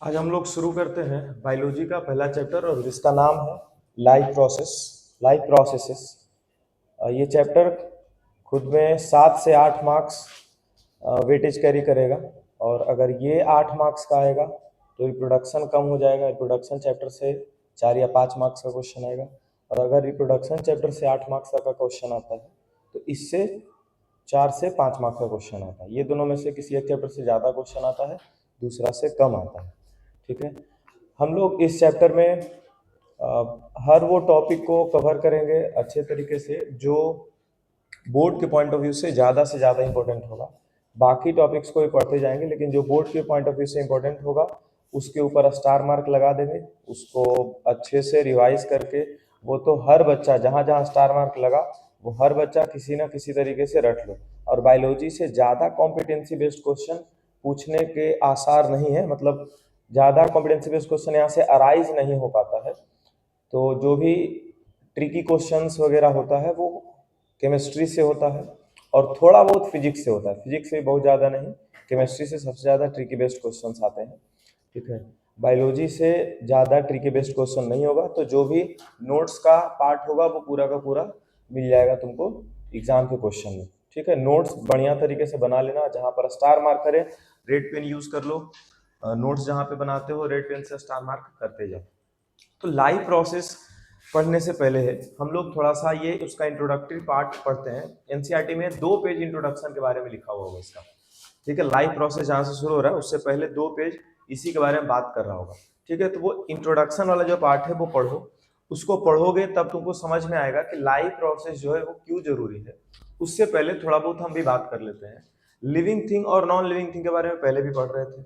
आज हम लोग शुरू करते हैं बायोलॉजी का पहला चैप्टर और जिसका नाम है लाइफ प्रोसेसेस। ये चैप्टर खुद में 7 से 8 मार्क्स वेटेज कैरी करेगा। और अगर ये 8 मार्क्स का आएगा तो रिप्रोडक्शन कम हो जाएगा। रिप्रोडक्शन चैप्टर से 4 या 5 मार्क्स का क्वेश्चन आएगा। और अगर रिप्रोडक्शन चैप्टर से 8 मार्क्स का क्वेश्चन आता है तो इससे 4 से 5 मार्क्स का क्वेश्चन आता है। ये दोनों में से किसी एक चैप्टर से ज़्यादा क्वेश्चन आता है, दूसरा से कम आता है। ठीक है, हम लोग इस चैप्टर में हर वो टॉपिक को कवर करेंगे अच्छे तरीके से जो बोर्ड के पॉइंट ऑफ व्यू से ज़्यादा इंपॉर्टेंट होगा। बाकी टॉपिक्स को भी पढ़ते जाएंगे, लेकिन जो बोर्ड के पॉइंट ऑफ व्यू से इंपॉर्टेंट होगा उसके ऊपर स्टार मार्क लगा देंगे, उसको अच्छे से रिवाइज करके। वो तो हर बच्चा जहाँ जहाँ स्टार मार्क लगा वो हर बच्चा किसी ना किसी तरीके से रट लो। और बायोलॉजी से ज़्यादा कॉम्पिटेंसी बेस्ड क्वेश्चन पूछने के आसार नहीं है, मतलब ज़्यादा कॉम्पिटेंसी बेस्ड क्वेश्चन यहाँ से अराइज नहीं हो पाता है। तो जो भी ट्रिकी क्वेश्चंस वगैरह होता है वो केमिस्ट्री से होता है और थोड़ा बहुत फिजिक्स से होता है। फिजिक्स से बहुत ज़्यादा नहीं, केमिस्ट्री से सबसे ज़्यादा ट्रिकी बेस्ड क्वेश्चंस आते हैं। ठीक है, बायोलॉजी से ज़्यादा ट्रिकी बेस्ड क्वेश्चन नहीं होगा। तो जो भी नोट्स का पार्ट होगा वो पूरा का पूरा मिल जाएगा तुमको एग्जाम के क्वेश्चन में। ठीक है, नोट्स बढ़िया तरीके से बना लेना, जहाँ पर स्टार मार्क करें रेड पेन यूज कर लो। नोट्स जहाँ पे बनाते हो रेड पेन से स्टार मार्क करते जाओ। तो लाइफ प्रोसेस पढ़ने से पहले है हम लोग थोड़ा सा ये उसका इंट्रोडक्टरी पार्ट पढ़ते हैं। एनसीईआरटी में 2 पेज इंट्रोडक्शन के बारे में लिखा हुआ होगा इसका। ठीक है, लाइफ प्रोसेस जहाँ से शुरू हो रहा है उससे पहले 2 पेज इसी के बारे में बात कर रहा होगा। ठीक है, तो वो इंट्रोडक्शन वाला जो पार्ट है वो पढ़ो। उसको पढ़ोगे तब तुमको समझ में आएगा कि लाइफ प्रोसेस जो है वो क्यों जरूरी है। उससे पहले थोड़ा बहुत हम भी बात कर लेते हैं। लिविंग थिंग और नॉन लिविंग थिंग के बारे में पहले भी पढ़ रहे थे।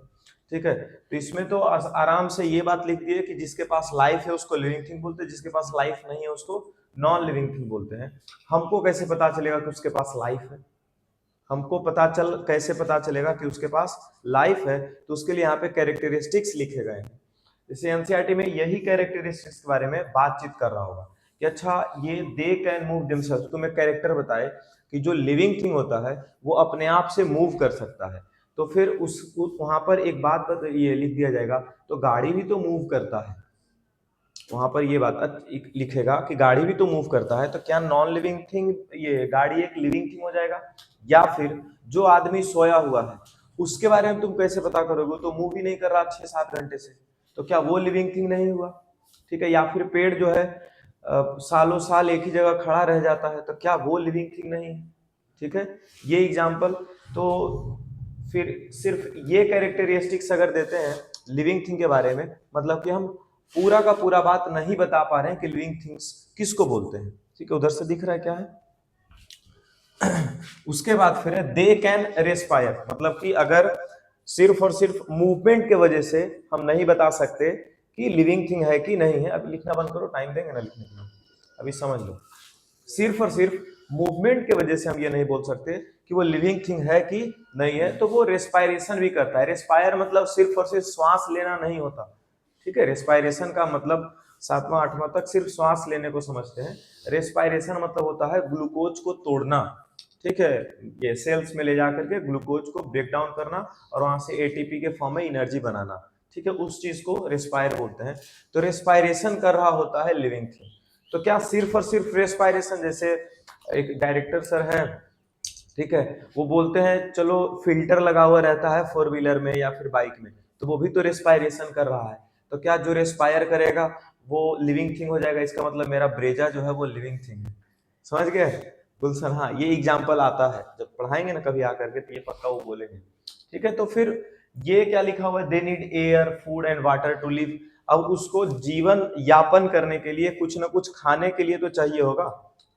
ठीक है, तो इसमें तो आराम से ये बात लिख दी है कि जिसके पास लाइफ है उसको लिविंग थिंग बोलते हैं, जिसके पास लाइफ नहीं है उसको नॉन लिविंग थिंग बोलते हैं। हमको कैसे पता चलेगा कि उसके पास लाइफ है? हमको कैसे पता चलेगा कि उसके पास लाइफ है? तो उसके लिए यहाँ पे कैरेक्टरिस्टिक्स लिखे गए हैं। जैसे एनसीईआरटी में यही कैरेक्टरिस्टिक्स के बारे में बातचीत कर रहा होगा कि अच्छा ये दे कैन मूव देमसेल्फ। तुम्हें कैरेक्टर बताए कि जो लिविंग थिंग होता है वो अपने आप से मूव कर सकता है। तो फिर वहां पर एक बात ये लिख दिया जाएगा, तो गाड़ी भी तो मूव करता है। वहां पर ये बात लिखेगा कि गाड़ी भी तो मूव करता है। तो क्या नॉन लिविंग थिंग ये गाड़ी एक लिविंग थिंग हो जाएगा? या फिर जो आदमी सोया हुआ है उसके बारे में तुम कैसे पता करोगे? तो मूव ही नहीं कर रहा 6-7 घंटे से, तो क्या वो लिविंग थिंग नहीं हुआ? ठीक है, या फिर पेड़ जो है सालों साल एक ही जगह खड़ा रह जाता है, तो क्या वो लिविंग थिंग नहीं है? ठीक है, ये एग्जाम्पल। तो फिर सिर्फ ये कैरेक्टरिस्टिक्स अगर देते हैं लिविंग थिंग के बारे में, मतलब कि हम पूरा का पूरा बात नहीं बता पा रहे हैं कि लिविंग थिंग्स किसको बोलते हैं। ठीक है, उधर से दिख रहा है क्या है? उसके बाद फिर है दे कैन रेस्पायर, मतलब कि अगर सिर्फ और सिर्फ मूवमेंट के वजह से हम नहीं बता सकते कि लिविंग थिंग है कि नहीं है। अभी लिखना बंद करो, टाइम देंगे ना लिखने के लिए, अभी समझ लो। सिर्फ और सिर्फ मूवमेंट के वजह से हम ये नहीं बोल सकते कि वो लिविंग थिंग है कि नहीं है। तो वो रेस्पायरेशन भी करता है। रेस्पायर मतलब सिर्फ और सिर्फ श्वास लेना नहीं होता। ठीक है, रेस्पायरेशन का मतलब 7वां 8वां तक सिर्फ श्वास लेने को समझते हैं। रेस्पायरेशन मतलब होता है ग्लूकोज को तोड़ना। ठीक है, ये सेल्स में ले जाकर के ग्लूकोज को ब्रेक डाउन करना और वहां से एटीपी के फॉर्म में एनर्जी बनाना। ठीक है, उस चीज को रेस्पायर बोलते हैं। तो रेस्पायरेशन कर रहा होता है लिविंग थिंग। तो क्या सिर्फ और सिर्फ रेस्पायरेशन, जैसे एक डायरेक्टर सर है, ठीक है, वो बोलते हैं चलो फिल्टर लगा हुआ रहता है 4 व्हीलर में या फिर बाइक में, तो वो भी तो रेस्पायरेशन कर रहा है। तो क्या जो रेस्पायर करेगा वो लिविंग थिंग हो जाएगा? इसका मतलब मेरा ब्रेजा जो है वो लिविंग थिंग है। समझ गए गुलशन? हाँ, ये एग्जाम्पल आता है जब पढ़ाएंगे ना कभी आकर के, तो ये पक्का वो बोलेंगे। ठीक है, तो फिर ये क्या लिखा हुआ है? They need air food and water to live. अब उसको जीवन यापन करने के लिए कुछ ना कुछ खाने के लिए तो चाहिए होगा।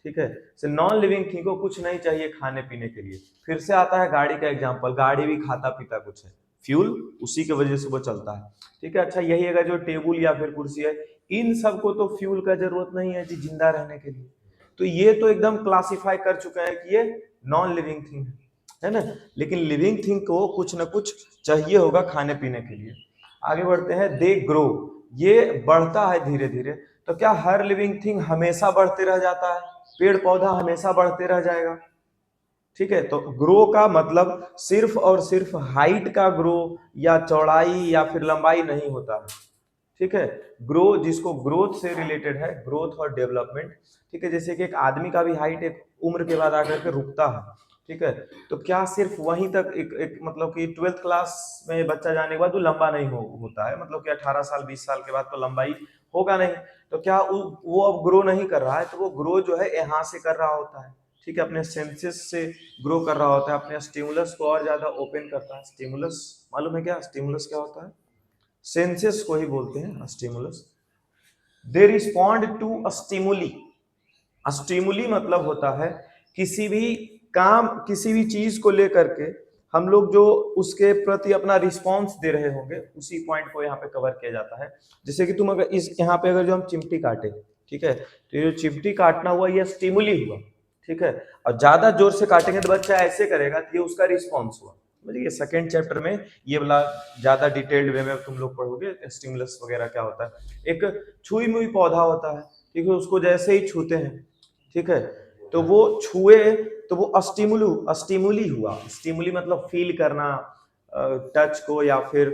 ठीक है, से नॉन लिविंग थिंग को कुछ नहीं चाहिए खाने पीने के लिए। फिर से आता है गाड़ी का एग्जांपल, गाड़ी भी खाता पीता कुछ है, फ्यूल उसी की वजह से वो चलता है। ठीक है, अच्छा यही अगर जो टेबल या फिर कुर्सी है, इन सबको तो फ्यूल का जरूरत नहीं है जी जिंदा रहने के लिए। तो ये तो एकदम क्लासिफाई कर चुके हैं कि ये नॉन लिविंग थिंग है ना। लेकिन लिविंग थिंग को कुछ ना कुछ चाहिए होगा खाने पीने के लिए। आगे बढ़ते हैं, दे ग्रो, ये बढ़ता है धीरे धीरे। तो क्या हर लिविंग थिंग हमेशा बढ़ते रह जाता है? पेड़ पौधा हमेशा बढ़ते रह जाएगा? ठीक है, तो ग्रो का मतलब सिर्फ और सिर्फ हाइट का ग्रो या चौड़ाई या फिर लंबाई नहीं होता है। ठीक है, ग्रो जिसको ग्रोथ से रिलेटेड है, ग्रोथ और डेवलपमेंट। ठीक है, जैसे कि एक आदमी का भी हाइट एक उम्र के बाद आकर के रुकता है। ठीक है, तो क्या सिर्फ वहीं तक एक मतलब कि 12th क्लास में बच्चा जाने के बाद वो लंबा नहीं होता है, मतलब कि 18 साल 20 साल के बाद तो लंबाई होगा नहीं। तो क्या वो अब ग्रो नहीं कर रहा है, तो वो ग्रो जो है यहाँ से कर रहा होता है। ठीक है, अपने सेंसेस से ग्रो कर रहा होता है, अपने स्टिमुलस को और ज्यादा ओपन करता है। स्टिमुलस मालूम है क्या, स्टिमुलस क्या होता है? सेंसेस को ही बोलते हैं stimulus. They respond to stimuli. Stimuli मतलब होता है किसी भी काम, किसी भी चीज को लेकर के हम लोग जो उसके प्रति अपना रिस्पॉन्स दे रहे होंगे, उसी पॉइंट को यहाँ पे कवर किया जाता है। जैसे कि तुम अगर इस यहाँ पे अगर जो हम चिमटी काटे, ठीक है, तो ये जो चिमटी काटना हुआ ये स्टिमुली हुआ। ठीक है, और ज्यादा जोर से काटेंगे तो बच्चा ऐसे करेगा, ये उसका रिस्पॉन्स हुआ। ये सेकेंड चैप्टर में ये वाला ज्यादा डिटेल्ड वे में तुम लोग पढ़ोगे स्टिमुलस वगैरह क्या होता है। एक छुई मुई पौधा होता है, ठीक है, उसको जैसे ही छूते हैं, ठीक है, तो वो छुए तो वो स्टिमुली हुआ। स्टिमुली मतलब फील करना, टच को, या फिर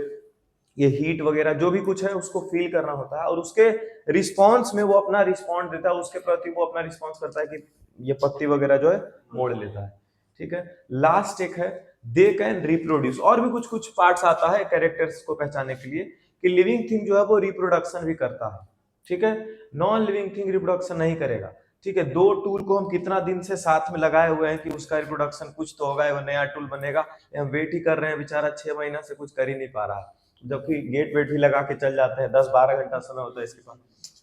ये हीट वगैरह जो भी कुछ है उसको फील करना होता है, और उसके रिस्पॉन्स में वो अपना रिस्पॉन्स देता है, उसके प्रति वो अपना रिस्पॉन्स करता है कि ये पत्ती वगैरह जो है मोड़ लेता है। ठीक है, लास्ट एक है दे कैन रिप्रोड्यूस। और भी कुछ कुछ पार्ट्स आता है कैरेक्टर्स को पहचानने के लिए कि लिविंग थिंग जो है वो रिप्रोडक्शन भी करता है। ठीक है, नॉन लिविंग थिंग रिप्रोडक्शन नहीं करेगा। ठीक है, दो टूल को हम कितना दिन से साथ में लगाए हुए हैं कि उसका रिप्रोडक्शन कुछ तो होगा, नया टूल बनेगा, हम वेट ही कर रहे हैं, बेचारा 6 महीना से कुछ कर ही नहीं पा रहा है, जबकि गेट वेट भी लगा के चल जाते हैं, 10-12 घंटा समय होता है इसके पास,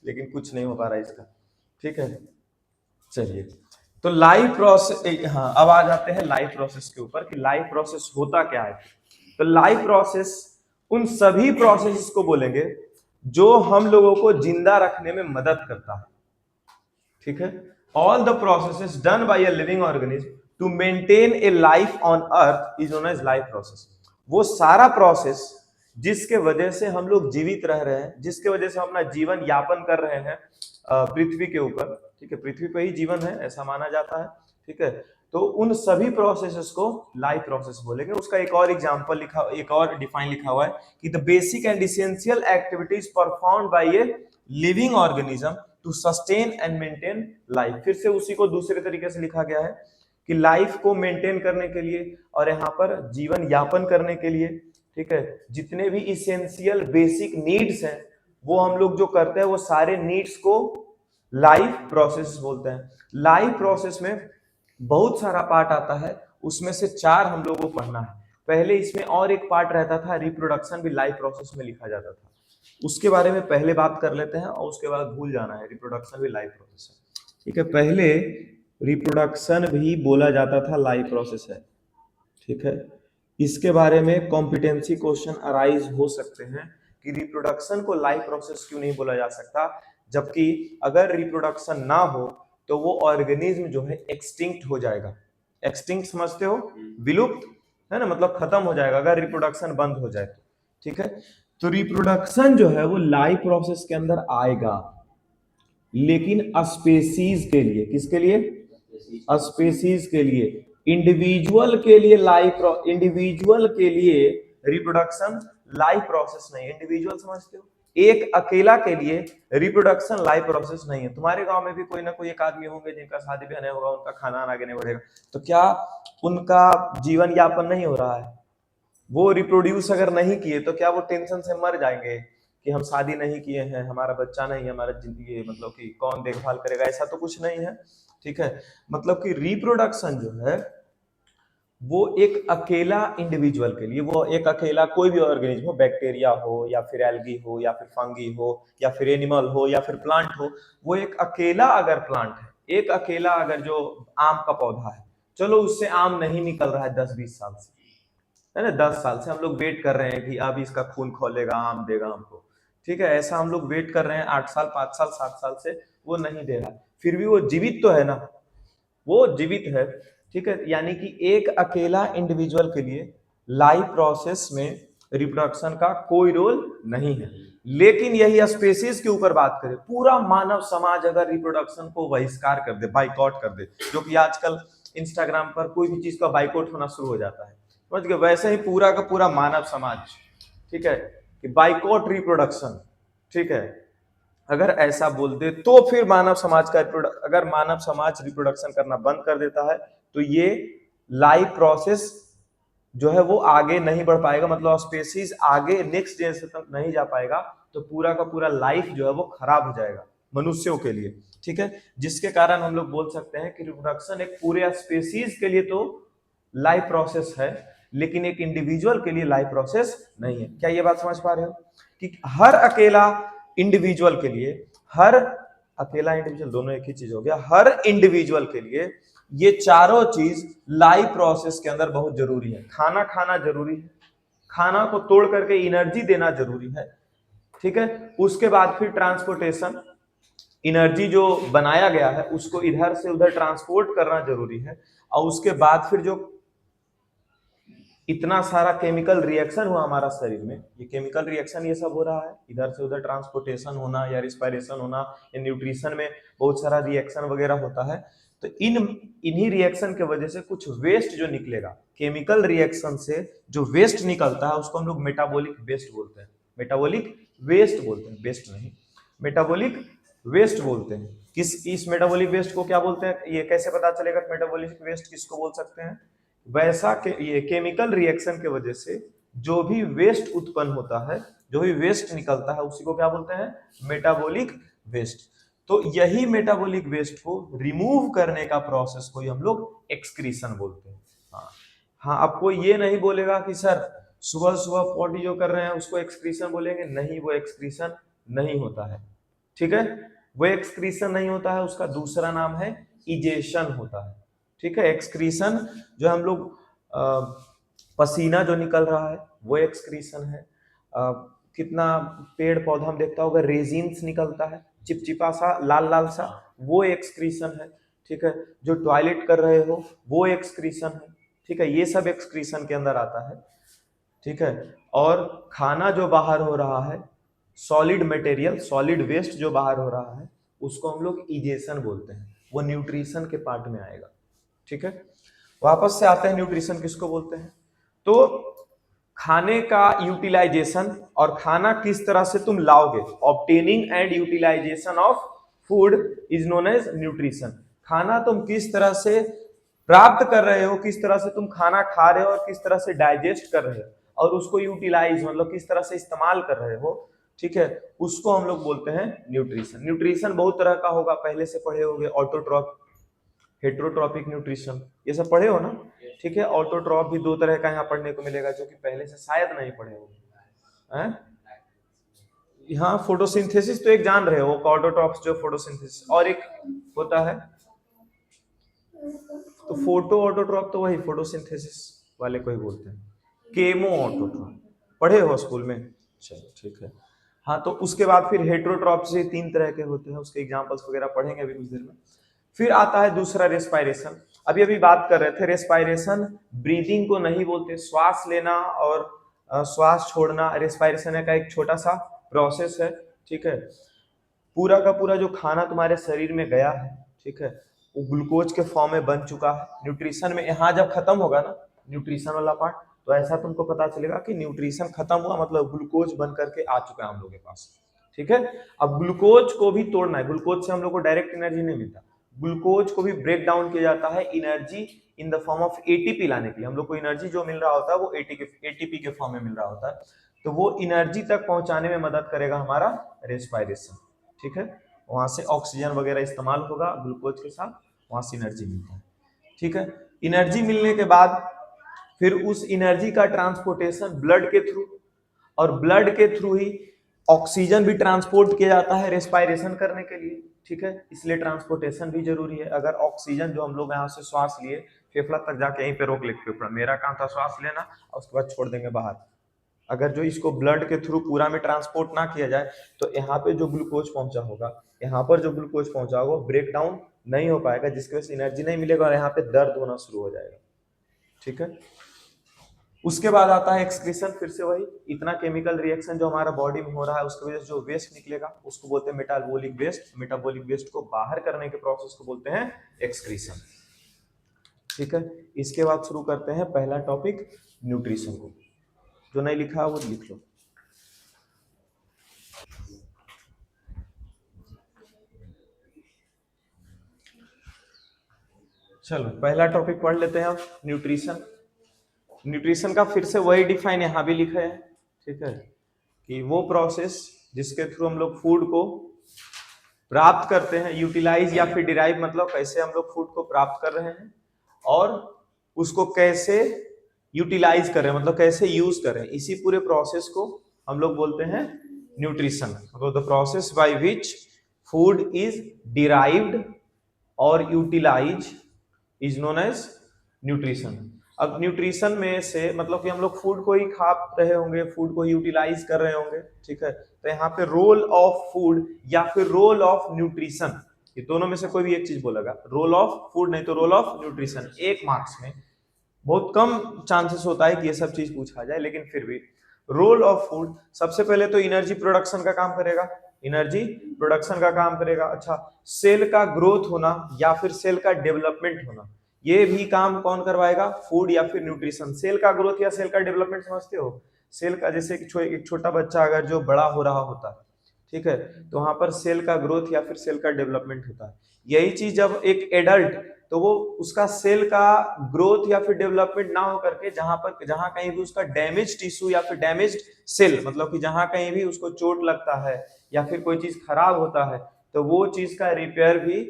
लेकिन कुछ नहीं हो पा रहा है इसका। ठीक है, चलिए, तो लाइफ प्रोसेस, हाँ अब आ जाते हैं लाइफ प्रोसेस के ऊपर कि लाइफ प्रोसेस होता क्या है। तो लाइफ प्रोसेस उन सभी प्रोसेस को बोलेंगे जो हम लोगों को जिंदा रखने में मदद करता है। ठीक है, all the processes done by a living organism to maintain a life on earth is known as life process. वो सारा प्रोसेस जिसके वजह से हम लोग जीवित रह रहे हैं, जिसके वजह से हम अपना जीवन यापन कर रहे हैं पृथ्वी के ऊपर। ठीक है, पृथ्वी पर ही जीवन है ऐसा माना जाता है। ठीक है, तो उन सभी प्रोसेसेस को लाइफ प्रोसेस बोलेंगे। उसका एक और एग्जांपल लिखा, एक और डिफाइन लिखा हुआ है कि the basic and essential activities performed by a living organism to sustain and maintain life. फिर से उसी को दूसरे तरीके से लिखा गया है कि लाइफ को मेंटेन करने के लिए और यहाँ पर जीवन यापन करने के लिए, ठीक है, जितने भी इसेंशियल बेसिक नीड्स हैं वो हम लोग जो करते हैं वो सारे नीड्स को लाइफ प्रोसेस बोलते हैं। लाइफ प्रोसेस में बहुत सारा पार्ट आता है, उसमें से 4 हम लोगों को पढ़ना है। पहले इसमें और एक पार्ट रहता था, रिप्रोडक्शन भी लाइफ प्रोसेस में लिखा जाता था, उसके बारे में पहले बात कर लेते हैं और उसके बाद भूल जाना है। रिप्रोडक्शन भी लाइफ प्रोसेस है। ठीक है, पहले रिप्रोडक्शन भी बोला जाता था लाइफ प्रोसेस है। ठीक है, इसके बारे में कॉम्पिटेंसी क्वेश्चन अराइज हो सकते हैं कि रिप्रोडक्शन को लाइफ प्रोसेस क्यों नहीं बोला जा सकता, जबकि अगर रिप्रोडक्शन ना हो तो वो ऑर्गेनिज्म जो है एक्सटिंक्ट हो जाएगा। एक्सटिंक्ट समझते हो, विलुप्त है ना, मतलब खत्म हो जाएगा अगर रिप्रोडक्शन बंद हो जाए तो। ठीक है, तो रिप्रोडक्शन जो है वो लाइफ प्रोसेस के अंदर आएगा, लेकिन स्पेसीज के लिए। किसके लिए? स्पेसीज के लिए। इंडिविजुअल के लिए इंडिविजुअल के लिए रिप्रोडक्शन लाइफ प्रोसेस नहीं है। इंडिविजुअल समझते हो, एक अकेला के लिए रिप्रोडक्शन लाइफ प्रोसेस नहीं है। तुम्हारे गांव में भी कोई ना कोई एक आदमी होंगे जिनका शादी ब्याह नहीं होगा, उनका खाना आगे नहीं बढ़ेगा, तो क्या उनका जीवन यापन नहीं हो रहा है? वो रिप्रोड्यूस अगर नहीं किए तो क्या वो टेंशन से मर जाएंगे कि हम शादी नहीं किए हैं, हमारा बच्चा नहीं है, हमारा जिंदगी मतलब कि कौन देखभाल करेगा? ऐसा तो कुछ नहीं है। ठीक है, मतलब कि रिप्रोडक्शन जो है वो एक अकेला इंडिविजुअल के लिए, वो एक अकेला कोई भी ऑर्गेनिज्म हो, बैक्टीरिया हो या फिर एल्गी हो या फिर फंगी हो या फिर एनिमल हो या फिर प्लांट हो, वो एक अकेला अगर प्लांट है, एक अकेला अगर जो आम का पौधा है, चलो उससे आम नहीं निकल रहा है 10-20 साल से, है ना, 10 साल से हम लोग वेट कर रहे हैं कि अब इसका खून खोलेगा, आम देगा हमको। ठीक है, ऐसा हम लोग वेट कर रहे हैं 8 साल 5 साल 7 साल से, वो नहीं दे रहा, फिर भी वो जीवित तो है ना, वो जीवित है। ठीक है, यानी कि एक अकेला इंडिविजुअल के लिए लाइफ प्रोसेस में रिप्रोडक्शन का कोई रोल नहीं है। लेकिन यही स्पेसीज के ऊपर बात करें, पूरा मानव समाज अगर रिप्रोडक्शन को बहिष्कार कर दे, बाइकआउट कर दे, जो कि आजकल इंस्टाग्राम पर कोई भी चीज का बाइकआउट होना शुरू हो जाता है, समझ गए। वैसे ही पूरा का पूरा मानव समाज, ठीक है, कि बाइकआउट रिप्रोडक्शन, ठीक है, अगर ऐसा बोल दे तो फिर मानव समाज का अगर मानव समाज रिप्रोडक्शन करना बंद कर देता है तो ये लाइफ प्रोसेस जो है वो आगे नहीं बढ़ पाएगा, मतलब स्पेसीज आगे नेक्स्ट जनरेशन तक नहीं जा पाएगा, तो पूरा का पूरा लाइफ जो है वो खराब हो जाएगा मनुष्यों के लिए, ठीक है। जिसके कारण हम लोग बोल सकते हैं कि रिप्रोडक्शन एक पूरे स्पेसीज के लिए तो लाइफ प्रोसेस है, लेकिन एक इंडिविजुअल के लिए लाइफ प्रोसेस नहीं है। क्या ये बात समझ पा रहे हो कि हर अकेला इंडिविजुअल के लिए, हर अकेला इंडिविजुअल दोनों एक ही चीज हो गया, हर इंडिविजुअल के लिए ये चारों चीज लाइफ प्रोसेस के अंदर बहुत जरूरी है। खाना खाना जरूरी है, खाना को तोड़ करके एनर्जी देना जरूरी है, ठीक है। उसके बाद फिर ट्रांसपोर्टेशन, एनर्जी जो बनाया गया है उसको इधर से उधर ट्रांसपोर्ट करना जरूरी है, और उसके बाद फिर जो इतना सारा केमिकल रिएक्शन हुआ हमारा शरीर में, ये केमिकल रिएक्शन ये सब हो रहा है, इधर से उधर ट्रांसपोर्टेशन होना या रिस्पायरेशन होना या न्यूट्रिशन में बहुत सारा रिएक्शन वगैरह होता है। तो इन्हीं रिएक्शन के वजह से कुछ वेस्ट जो निकलेगा, केमिकल रिएक्शन से जो वेस्ट निकलता है उसको हम लोग मेटाबॉलिक वेस्ट बोलते हैं। मेटाबॉलिक वेस्ट बोलते हैं, वेस्ट नहीं, मेटाबॉलिक वेस्ट बोलते हैं। इस मेटाबॉलिक वेस्ट को क्या बोलते हैं, ये कैसे पता चलेगा मेटाबॉलिक वेस्ट किसको बोल सकते हैं? वैसा के ये केमिकल रिएक्शन के वजह से जो भी वेस्ट उत्पन्न होता है, जो भी वेस्ट निकलता है उसी को क्या बोलते हैं? Metabolic waste. तो यही मेटाबॉलिक वेस्ट को रिमूव करने का प्रोसेस को हम लोग एक्सक्रीशन बोलते हैं। हाँ, आपको ये नहीं बोलेगा कि सर सुबह सुबह पॉटी जो कर रहे हैं उसको एक्सक्रीशन बोलेंगे, नहीं, वो एक्सक्रीशन नहीं होता है, ठीक है। वो एक्सक्रीशन नहीं होता है, उसका दूसरा नाम है इजेशन होता है, ठीक है। एक्सक्रीशन जो हम लोग पसीना जो निकल रहा है वो एक्सक्रीशन है। कितना पेड़ पौधा हम देखता होगा रेजिन्स निकलता है, चिपचिपा सा लाल लाल सा, वो एक्सक्रीशन है, ठीक है। जो टॉयलेट कर रहे हो वो एक्सक्रीशन है, ठीक है। ये सब एक्सक्रीशन के अंदर आता है, ठीक है। और खाना जो बाहर हो रहा है, सॉलिड मटेरियल, सॉलिड वेस्ट जो बाहर हो रहा है उसको हम लोग इजेशन बोलते हैं, वो न्यूट्रिशन के पार्ट में आएगा, ठीक है। वापस से आते हैं न्यूट्रिशन किसको बोलते हैं। तो खाने का यूटिलाइजेशन और खाना किस तरह से तुम लाओगे, obtaining and utilization of food is known as nutrition. खाना तुम किस तरह से प्राप्त कर रहे हो, किस तरह से तुम खाना खा रहे हो और किस तरह से डाइजेस्ट कर रहे हो और उसको यूटिलाइज मतलब किस तरह से इस्तेमाल कर रहे हो, ठीक है, उसको हम लोग बोलते हैं न्यूट्रिशन। न्यूट्रिशन बहुत तरह का होगा, पहले से पढ़े होंगे, ऑटोट्रॉप, हेट्रोट्रॉपिक न्यूट्रिशन, ये सब पढ़े हो ना, ठीक है। ऑटोट्रॉप भी दो तरह का यहाँ पढ़ने को मिलेगा जो कि पहले से शायद नहीं पढ़े हो। हाँ, फोटोसिंथेसिस तो एक जान रहे हो, ऑटोट्रॉप्स जो फोटोसिंथेसिस, और एक होता है तो फोटो ऑटोट्रॉप, तो वही फोटोसिंथेसिस वाले को ही बोलते हैं। केमो ऑटोट्रॉप पढ़े हो स्कूल में, चलो ठीक है। हाँ, तो उसके बाद फिर हेट्रोट्रॉप से 3 तरह के होते हैं, उसके एग्जांपल्स वगैरह पढ़ेंगे अभी कुछ देर में। फिर आता है दूसरा रेस्पायरेशन। अभी अभी बात कर रहे थे, रेस्पायरेशन ब्रीदिंग को नहीं बोलते, श्वास लेना और श्वास छोड़ना रेस्पायरेशन का एक छोटा सा प्रोसेस है, ठीक है। पूरा का पूरा जो खाना तुम्हारे शरीर में गया है, ठीक है, वो ग्लूकोज के फॉर्म में बन चुका है। न्यूट्रिशन में यहाँ जब खत्म होगा ना न्यूट्रिशन वाला पार्ट, तो ऐसा तुमको पता चलेगा कि न्यूट्रिशन खत्म हुआ, मतलब ग्लूकोज बन करके आ चुका है हम लोग के पास, ठीक है। अब ग्लूकोज को भी तोड़ना है, ग्लूकोज से हम लोग को डायरेक्ट एनर्जी नहीं मिलता, ग्लूकोज को भी ब्रेक डाउन किया जाता है energy in the form of ATP लाने के लिए। हम लोग को एनर्जी जो मिल रहा होता है वो एटीपी के फॉर्म में मिल रहा होता है, तो वो एनर्जी तक पहुंचाने में मदद करेगा हमारा रेस्पायरेशन, ठीक है। वहां से ऑक्सीजन वगैरह इस्तेमाल होगा ग्लूकोज के साथ, वहां से एनर्जी मिलता है, ठीक है। एनर्जी मिलने के बाद फिर उस एनर्जी का ट्रांसपोर्टेशन ब्लड के थ्रू, और ब्लड के थ्रू ही ऑक्सीजन भी ट्रांसपोर्ट किया जाता है रेस्पायरेशन करने के लिए, ठीक है। इसलिए ट्रांसपोर्टेशन भी जरूरी है। अगर ऑक्सीजन जो हम लोग यहाँ से श्वास लिए फेफड़ा तक जाके यहीं पे रोक ले, फेफड़ा मेरा काम था श्वास लेना और उसके बाद छोड़ देंगे बाहर, अगर जो इसको ब्लड के थ्रू पूरा में ट्रांसपोर्ट ना किया जाए तो यहाँ पे जो ग्लूकोज पहुंचा होगा, यहाँ पर जो ग्लूकोज पहुंचा होगा ब्रेक डाउन नहीं हो पाएगा, जिसकी वजह से एनर्जी नहीं मिलेगा और यहाँ पे दर्द होना शुरू हो जाएगा, ठीक है। उसके बाद आता है एक्सक्रीशन, फिर से वही इतना केमिकल रिएक्शन जो हमारा बॉडी में हो रहा है उसकी वजह से जो वेस्ट निकलेगा उसको बोलते हैं मेटाबॉलिक वेस्ट। मेटाबॉलिक वेस्ट को बाहर करने के प्रोसेस को बोलते हैं एक्सक्रीशन। ठीक है, इसके बाद शुरू करते हैं पहला टॉपिक न्यूट्रिशन को। जो नहीं लिखा है वो लिख लो। चलो पहला टॉपिक पढ़ लेते हैं हम, न्यूट्रिशन। न्यूट्रिशन का फिर से वही डिफाइन यहाँ भी लिखा है, ठीक है, कि वो प्रोसेस जिसके थ्रू हम लोग फूड को प्राप्त करते हैं, यूटिलाइज या फिर डिराइव, मतलब कैसे हम लोग फूड को प्राप्त कर रहे हैं और उसको कैसे यूटिलाइज कर रहे हैं, मतलब कैसे यूज कर रहे हैं, इसी पूरे प्रोसेस को हम लोग बोलते हैं न्यूट्रिशन। मतलब the process by which food is derived और utilise is known as nutrition. अब न्यूट्रिशन में से मतलब कि हम लोग फूड को ही खा रहे होंगे, फूड को यूटिलाइज कर रहे होंगे, ठीक है, तो यहाँ पे रोल ऑफ फूड या फिर रोल ऑफ न्यूट्रिशन, ये दोनों में से कोई भी एक चीज बोलेगा, रोल ऑफ फूड नहीं तो रोल ऑफ न्यूट्रिशन। एक मार्क्स में बहुत कम चांसेस होता है कि ये सब चीज पूछा जाए, लेकिन फिर भी रोल ऑफ फूड, सबसे पहले तो एनर्जी प्रोडक्शन का काम करेगा, एनर्जी प्रोडक्शन का काम करेगा। अच्छा, सेल का ग्रोथ होना या फिर सेल का डेवलपमेंट होना, ये भी काम कौन करवाएगा, फूड या फिर न्यूट्रिशन। सेल का ग्रोथ या सेल का डेवलपमेंट समझते हो, सेल का जैसे एक छोटा बच्चा अगर जो बड़ा हो रहा होता है, ठीक है, तो वहां पर सेल का ग्रोथ या फिर सेल का डेवलपमेंट होता है। यही चीज जब एक एडल्ट, तो वो उसका सेल का ग्रोथ या फिर डेवलपमेंट ना हो करके जहां कहीं भी उसका डैमेज टिश्यू या फिर डैमेज सेल, मतलब कि जहां कहीं भी उसको चोट लगता है या फिर कोई चीज खराब होता है, तो वो चीज का रिपेयर भी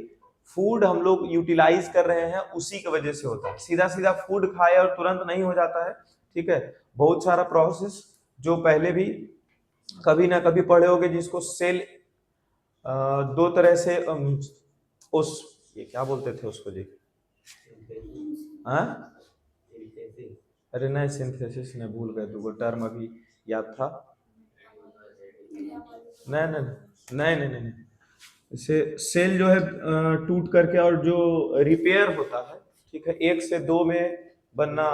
फूड हम लोग यूटिलाइज कर रहे हैं उसी की वजह से होता है। सीधा सीधा फूड खाए और तुरंत नहीं हो जाता है, ठीक है, बहुत सारा प्रोसेस जो पहले भी कभी ना कभी पढ़े होगे, जिसको सेल दो तरह से उस ये क्या बोलते थे उसको जी, हाँ, अरे नहीं सिंथेसिस नहीं, भूल गए, दो टर्म अभी याद था। नहीं नहीं नहीं नहीं नहीं, नहीं। से सेल जो है टूट करके और जो रिपेयर होता है, ठीक है, एक से दो में बनना,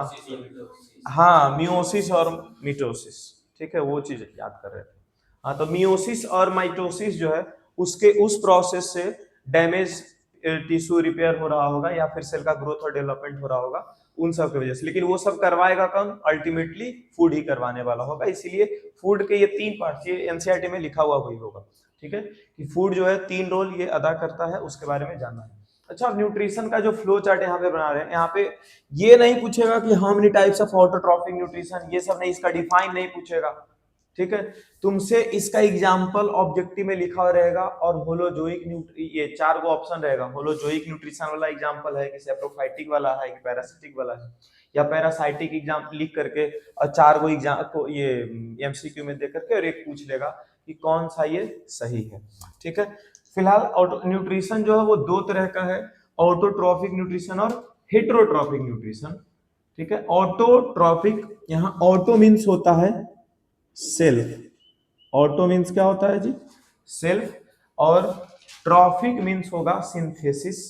हाँ, मियोसिस और मिटोसिस, ठीक है, वो चीज याद कर रहे थे। हाँ, तो मियोसिस और माइटोसिस जो है उसके उस प्रोसेस से डैमेज टिश्यू रिपेयर हो रहा होगा या फिर सेल का ग्रोथ और डेवलपमेंट हो रहा होगा उन सब की वजह से। लेकिन वो सब करवाएगा कौन, अल्टीमेटली फूड ही करवाने वाला होगा। इसीलिए फूड के ये तीन पार्ट, ये एनसीईआरटी में लिखा हुआ वही होगा, ठीक है, कि फूड जो है तीन रोल ये अदा करता है, उसके बारे में जानना है। अच्छा, अब न्यूट्रिशन का जो फ्लो चार्ट यहाँ पे बना रहे हैं, यहाँ पे ये नहीं पूछेगा कि how many types of autotrophic nutrition, ये सब नहीं, इसका डिफाइन नहीं पूछेगा, ठीक है, तुमसे इसका एग्जाम्पल ऑब्जेक्टिव में लिखा हुआ रहेगा और होलोजोइक ये चार गो ऑप्शन रहेगा। होलोजोइक न्यूट्रिशन वाला एग्जाम्पल है कि सेप्रोफाइटिक वाला है कि पैरासिटिक वाला है, या पैरासाइटिक एग्जाम लिख करके और चार गो एग्जाम को ये एमसीक्यू में दे करके और एक पूछ लेगा कि कौन सा ये सही है, ठीक है। फिलहाल न्यूट्रिशन जो है वो दो तरह का है, ऑटोट्रॉफिक न्यूट्रिशन और हेटेरोट्रॉफिक न्यूट्रिशन, ठीक है। ऑटोट्रॉफिक, यहाँ ऑटो मीन्स होता है सेल्फ, ऑटो मीन्स क्या होता है जी, सेल्फ, और ट्रॉफिक मीन्स होगा सिंथेसिस,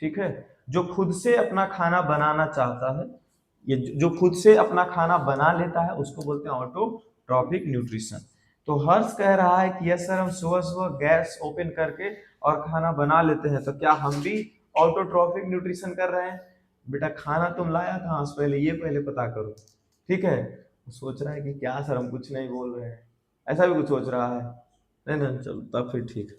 ठीक है, जो खुद से अपना खाना बनाना चाहता है, ये जो खुद से अपना खाना बना लेता है उसको बोलते हैं ऑटोट्रॉफिक न्यूट्रिशन। तो हर्ष कह रहा है कि यस सर, हम सुबह सुबह गैस ओपन करके और खाना बना लेते हैं, तो क्या हम भी ऑटोट्रॉफिक न्यूट्रिशन कर रहे हैं? बेटा खाना तुम लाया कहाँ से, पहले ये पहले पता करो, ठीक है। सोच रहा है कि क्या सर हम कुछ नहीं बोल रहे हैं, ऐसा भी कुछ सोच रहा है, नहीं नहीं, चलो तब फिर ठीक।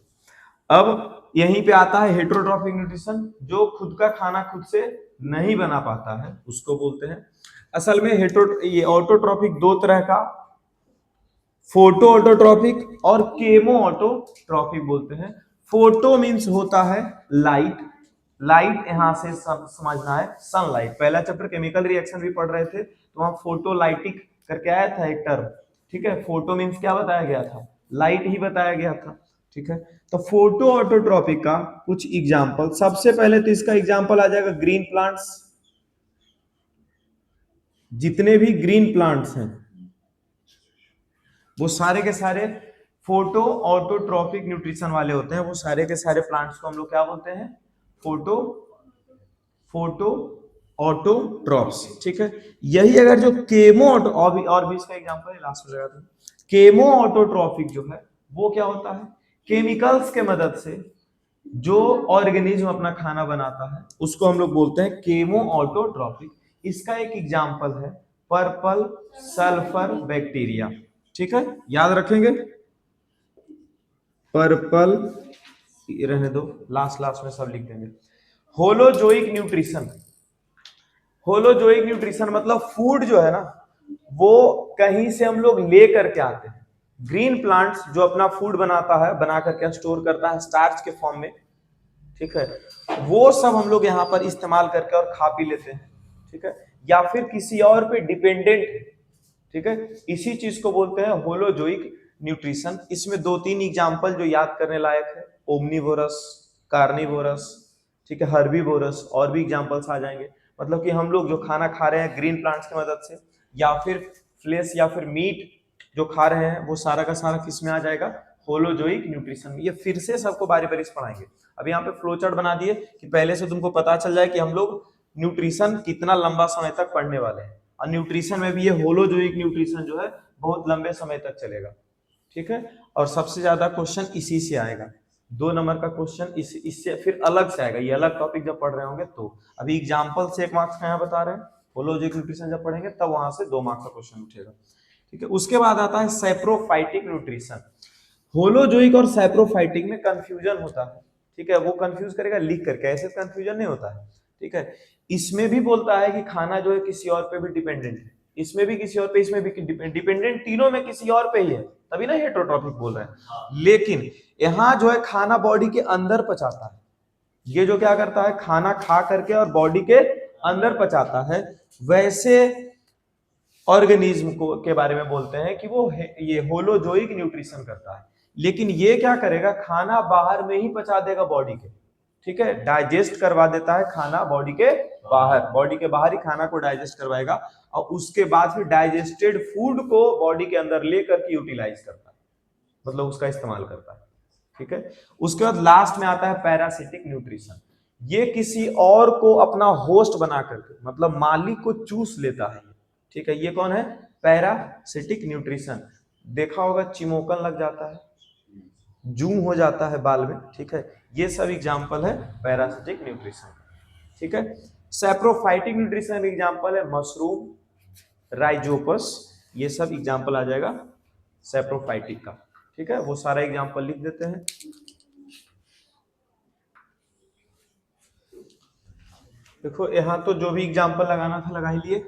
अब यहीं पे आता है हेटेरोट्रॉफिक न्यूट्रिशन, जो खुद का खाना खुद से नहीं बना पाता है उसको बोलते हैं। असल में ये ऑटोट्रॉफिक दो तरह का, फोटो ऑटोट्रॉफिक और केमो ऑटोट्रॉफिक बोलते हैं। फोटो मीन्स होता है लाइट, लाइट यहां से समझना है सनलाइट। पहला चैप्टर केमिकल रिएक्शन भी पढ़ रहे थे तो वहां फोटोलाइटिक करके आया था एक टर्म, ठीक है। फोटो मीन्स क्या बताया गया था, लाइट ही बताया गया था, ठीक है। तो फोटो ऑटोट्रॉपिक का कुछ एग्जांपल, सबसे पहले तो इसका एग्जांपल आ जाएगा ग्रीन प्लांट्स। जितने भी ग्रीन प्लांट्स हैं वो सारे के सारे फोटो ऑटोट्रॉपिक न्यूट्रिशन वाले होते हैं। वो सारे के सारे प्लांट्स को हम लोग क्या बोलते हैं, फोटो ऑटोट्रॉप्स, ठीक है। यही अगर जो केमो और भी इसका एग्जांपल है, लास्ट में लगा दूं। केमो ऑटोट्रॉपिक जो है वो क्या होता है, केमिकल्स के मदद से जो ऑर्गेनिज्म अपना खाना बनाता है उसको हम लोग बोलते हैं केमो ऑटोट्रॉपिक। इसका एक एग्जाम्पल है पर्पल सल्फर बैक्टीरिया। ठीक है, याद रखेंगे। पर्पल रहने दो, लास्ट लास्ट में सब लिख देंगे। Holozoic nutrition. होलोजोइक न्यूट्रिशन मतलब फूड जो है ना, वो कहीं से हम लोग ले करके आते हैं। ग्रीन प्लांट्स जो अपना फूड बनाता है, बना करके स्टोर करता है स्टार्च के फॉर्म में, ठीक है, वो सब हम लोग यहाँ पर इस्तेमाल करके और खा पी लेते हैं। ठीक है, या फिर किसी और पे डिपेंडेंट है। ठीक है, इसी चीज को बोलते हैं होलोजोइक न्यूट्रिशन। इसमें दो तीन एग्जाम्पल जो याद करने लायक है, ओमनीवोरस, कार्निवोरस, ठीक है, हर्बीवोरस, और भी एग्जाम्पल्स आ जाएंगे। मतलब कि हम लोग जो खाना खा रहे हैं ग्रीन प्लांट्स की मदद से, या फिर फ्लेश या फिर मीट जो खा रहे हैं, वो सारा का सारा किस में आ जाएगा, होलोजोइक न्यूट्रिशन में। ये फिर से सबको बारी बारी से पढ़ाएंगे। अब यहाँ पे फ्लो चार्ट बना दिए कि पहले से तुमको पता चल जाए कि हम लोग न्यूट्रिशन कितना लंबा समय तक पढ़ने वाले हैं। और न्यूट्रिशन में भी ये होलोजोइक न्यूट्रिशन जो है बहुत लंबे समय तक चलेगा। ठीक है, और सबसे ज्यादा क्वेश्चन इसी से आएगा। 2 नंबर का क्वेश्चन इससे फिर अलग से आएगा, ये अलग टॉपिक जब पढ़ रहे होंगे तो। अभी एग्जाम्पल से 1 मार्क्स का यहाँ बता रहे हैं, होलोजोइक न्यूट्रिशन जब पढ़ेंगे तब वहां से 2 मार्क्स का क्वेश्चन उठेगा। ठीक है, उसके बाद आता है सैप्रोफाइटिक न्यूट्रिशन। होलोजोइक और सैप्रोफाइटिक में कंफ्यूजन होता है। ठीक है, वो कंफ्यूज करेगा लिख करके, ऐसे कंफ्यूजन नहीं होता है। ठीक है, इसमें भी बोलता है कि खाना जो है किसी और पे भी डिपेंडेंट है, इसमें भी किसी और पे, इसमें भी डिपेंडेंट, तीनों में किसी और पे ही है, तभी ना हेटेरोट्रॉपिक बोल रहे हैं। लेकिन यहाँ जो है खाना बॉडी के अंदर पचाता है। ये जो क्या करता है, खाना खा करके और बॉडी के अंदर पचाता है। वैसे ऑर्गेनिज्म को के बारे में बोलते हैं कि वो ये होलोजोइक न्यूट्रिशन करता है। लेकिन ये क्या करेगा, खाना बाहर में ही पचा देगा बॉडी के। ठीक है, डाइजेस्ट करवा देता है खाना बॉडी के बाहर, बॉडी के बाहर ही खाना को डाइजेस्ट करवाएगा, और उसके बाद फिर डाइजेस्टेड फूड को बॉडी के अंदर लेकर के यूटिलाइज करता है, मतलब उसका इस्तेमाल करता है। ठीक है, उसके बाद लास्ट में आता है पैरासिटिक न्यूट्रिशन। ये किसी और को अपना होस्ट बना करके, मतलब मालिक को चूस लेता है। ठीक है, ये कौन है, पैरासिटिक न्यूट्रिशन। देखा होगा चिमोकन लग जाता है, जूं हो जाता है बाल में। ठीक है, ये सब एग्जांपल है पैरासिटिक न्यूट्रिशन। ठीक है, सैप्रोफाइटिक न्यूट्रिशन एग्जांपल है मशरूम, राइजोपस, ये सब एग्जांपल आ जाएगा सैप्रोफाइटिक का। ठीक है, वो सारा एग्जांपल लिख देते हैं। देखो यहाँ तो जो भी एग्जांपल लगाना था लगा ही लिए।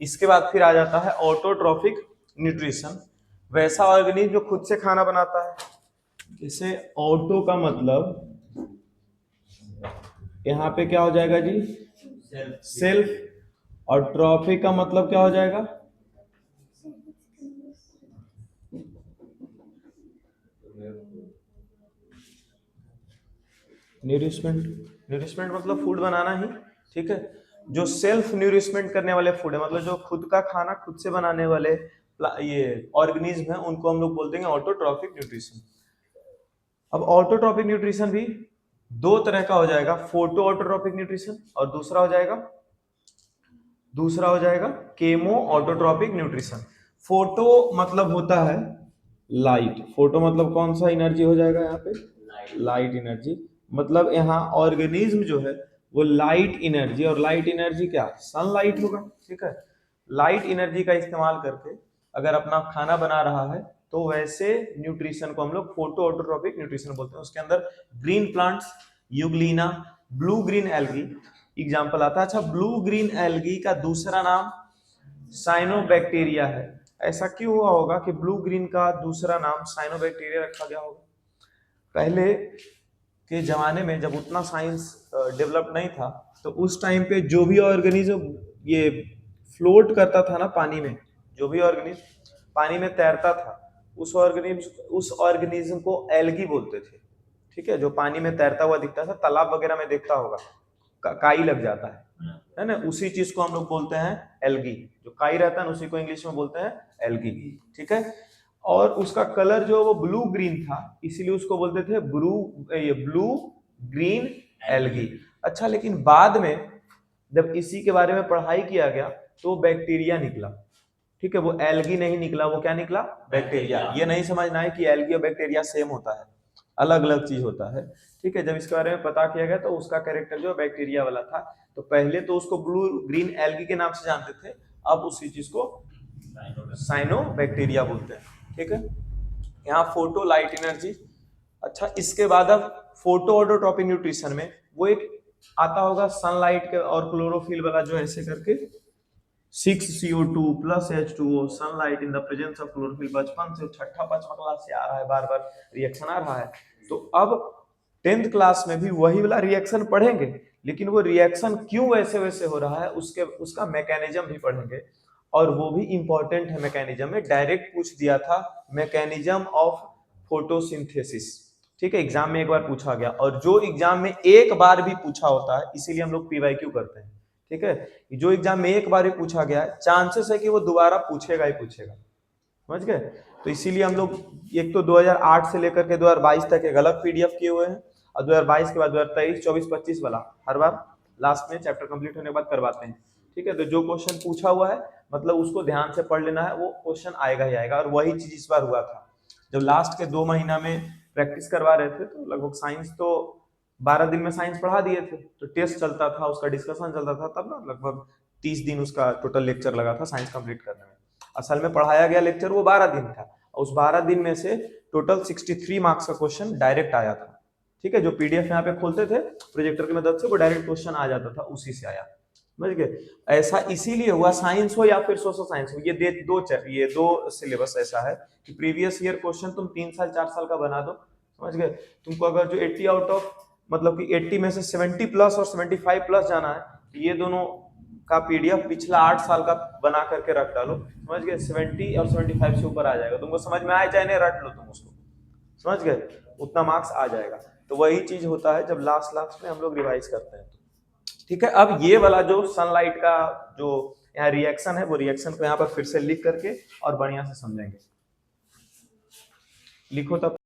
इसके बाद फिर आ जाता है ऑटोट्रॉफिक न्यूट्रिशन। वैसा ऑर्गेनिज्म जो खुद से खाना बनाता है। इसे ऑटो का मतलब यहाँ पे क्या हो जाएगा जी, सेल्फ, और ट्रॉफिक का मतलब क्या हो जाएगा, न्यूरिशमेंट। न्यूरिशमेंट मतलब फूड बनाना ही। ठीक है, जो सेल्फ न्यूरिशमेंट करने वाले फूड है, मतलब जो खुद का खाना खुद से बनाने वाले ये ऑर्गेनिज्म है, उनको हम लोग बोलते हैं ऑटोट्रॉफिक न्यूट्रिशन। अब ऑटोट्रॉपिक न्यूट्रिशन भी 2 तरह का हो जाएगा, फोटो ऑटोट्रॉपिक न्यूट्रिशन, और दूसरा हो जाएगा केमो ऑटोट्रॉपिक न्यूट्रिशन। फोटो मतलब होता है लाइट, फोटो मतलब कौन सा एनर्जी हो जाएगा यहाँ पे, लाइट एनर्जी। मतलब यहाँ ऑर्गेनिज्म जो है वो लाइट एनर्जी, और लाइट एनर्जी क्या, सनलाइट होगा। ठीक है, लाइट एनर्जी का इस्तेमाल करके अगर अपना खाना बना रहा है, तो वैसे न्यूट्रिशन को हम लोग फोटो ऑटोट्रॉपिक न्यूट्रिशन बोलते हैं। उसके अंदर green plants, Euglena, blue green algae example आता है। अच्छा, ब्लू ग्रीन एल्गी का दूसरा नाम साइनोबैक्टीरिया है। ऐसा क्यों हुआ होगा कि ब्लू ग्रीन का दूसरा नाम साइनोबैक्टीरिया रखा गया होगा? पहले के जमाने में जब उतना साइंस डेवलप नहीं था, तो उस टाइम पे जो भी ऑर्गेनिज्म ये फ्लोट करता था ना पानी में, जो भी ऑर्गेनिज्म पानी में तैरता था, उस ऑर्गेनिज्म को एल्गी बोलते थे। ठीक है, जो पानी में तैरता हुआ दिखता था, तालाब वगैरह में देखता होगा, काई लग जाता है ना, उसी चीज को हम लोग बोलते हैं एल्गी। जो काई रहता है ना, उसी को इंग्लिश में बोलते हैं एल्गी। ठीक है, और उसका कलर जो वो ब्लू ग्रीन था, इसीलिए उसको बोलते थे ब्लू ग्रीन एल्गी। अच्छा, लेकिन बाद में जब इसी के बारे में पढ़ाई किया गया तो बैक्टीरिया निकला। ठीक है, वो एल्गी नहीं निकला, वो क्या निकला, बैक्टीरिया। ये नहीं समझना है कि एल्गी और बैक्टीरिया सेम होता है। अलग अलग चीज होता है। ठीक है, जब इसके बारे में पता किया गया तो उसका कैरेक्टर जो बैक्टीरिया वाला था, तो पहले तो उसको ब्लू ग्रीन एल्गी के नाम से जानते थे, अब उसी चीज को साइनो बैक्टीरिया बोलते हैं। ठीक है, यहाँ फोटो लाइट एनर्जी। अच्छा, इसके बाद अब फोटो ऑटोट्रॉपिक न्यूट्रिशन में वो एक आता होगा सनलाइट के और क्लोरोफिल वाला, जो ऐसे करके 6CO2 plus H2O sunlight in the presence of chlorophyll, बचपन से छठा पांचवा क्लास से आ रहा है, बार बार रिएक्शन आ रहा है। तो अब 10th क्लास में भी वही वाला रिएक्शन पढ़ेंगे, लेकिन वो रिएक्शन क्यों वैसे वैसे हो रहा है उसका मैकेनिज्म भी पढ़ेंगे, और वो भी इंपॉर्टेंट है। मैकेनिज्म में डायरेक्ट पूछ दिया था, मैकेनिज्म ऑफ फोटोसिंथेसिस। ठीक है, एग्जाम में एक बार पूछा गया, और जो एग्जाम में एक बार भी पूछा होता है, इसीलिए हम लोग PYQ करते हैं। ठीक है, जो एग्जाम में एक बार भी पूछा गया है, चांसेस है कि वो दोबारा पूछेगा ही पूछेगा, समझ गए। तो इसीलिए हम लोग एक तो 2008 से लेकर के 2022 तक एक अलग PDF किए हुए हैं, और 2022 के बाद 2023, 24, 25 वाला हर बार लास्ट में चैप्टर कंप्लीट होने के बाद करवाते हैं। ठीक है, तो जो क्वेश्चन पूछा हुआ है मतलब उसको ध्यान से पढ़ लेना है, वो क्वेश्चन आएगा ही आएगा। और वही चीज इस बार हुआ था, जब लास्ट के 2 महीना में प्रैक्टिस करवा रहे थे, तो लगभग साइंस तो 12 दिन में साइंस पढ़ा दिए थे, तो टेस्ट चलता था, उसका डिस्कशन चलता था, तब ना लगभग 30 दिन उसका टोटल लेक्चर लगा था साइंस कंप्लीट करने में। असल में पढ़ाया गया लेक्चर वो 12 दिन था, और उस 12 दिन में से टोटल 63 मार्क्स का क्वेश्चन डायरेक्ट आया था। ठीक है, जो PDF यहाँ पे खोलते थे प्रोजेक्टर की मदद से, वो डायरेक्ट क्वेश्चन आ जाता था, उसी से आया, समझ गए। ऐसा इसीलिए हुआ, साइंस हो या फिर सोशल साइंस हो, ये दो सिलेबस ऐसा है कि प्रीवियस ईयर क्वेश्चन तुम 3 साल 4 साल का बना दो, समझ गए। तुमको अगर जो 80 आउट ऑफ मतलब कि 80 में से 70 प्लस और 75 प्लस जाना है, तो ये दोनों का PDF पिछला 8 साल का बना करके रख डालो, समझ गए। 70 और 75 से ऊपर आ जाएगा, तुमको समझ में आए चाहे नहीं, रट लो तुम उसको, समझ गए, उतना मार्क्स आ जाएगा। तो वही चीज होता है जब लास्ट में हम लोग रिवाइज करते हैं। ठीक है, अब ये वाला जो सनलाइट का जो यहाँ रिएक्शन है, वो रिएक्शन को यहाँ पर फिर से लिख करके और बढ़िया से समझेंगे। लिखो तब।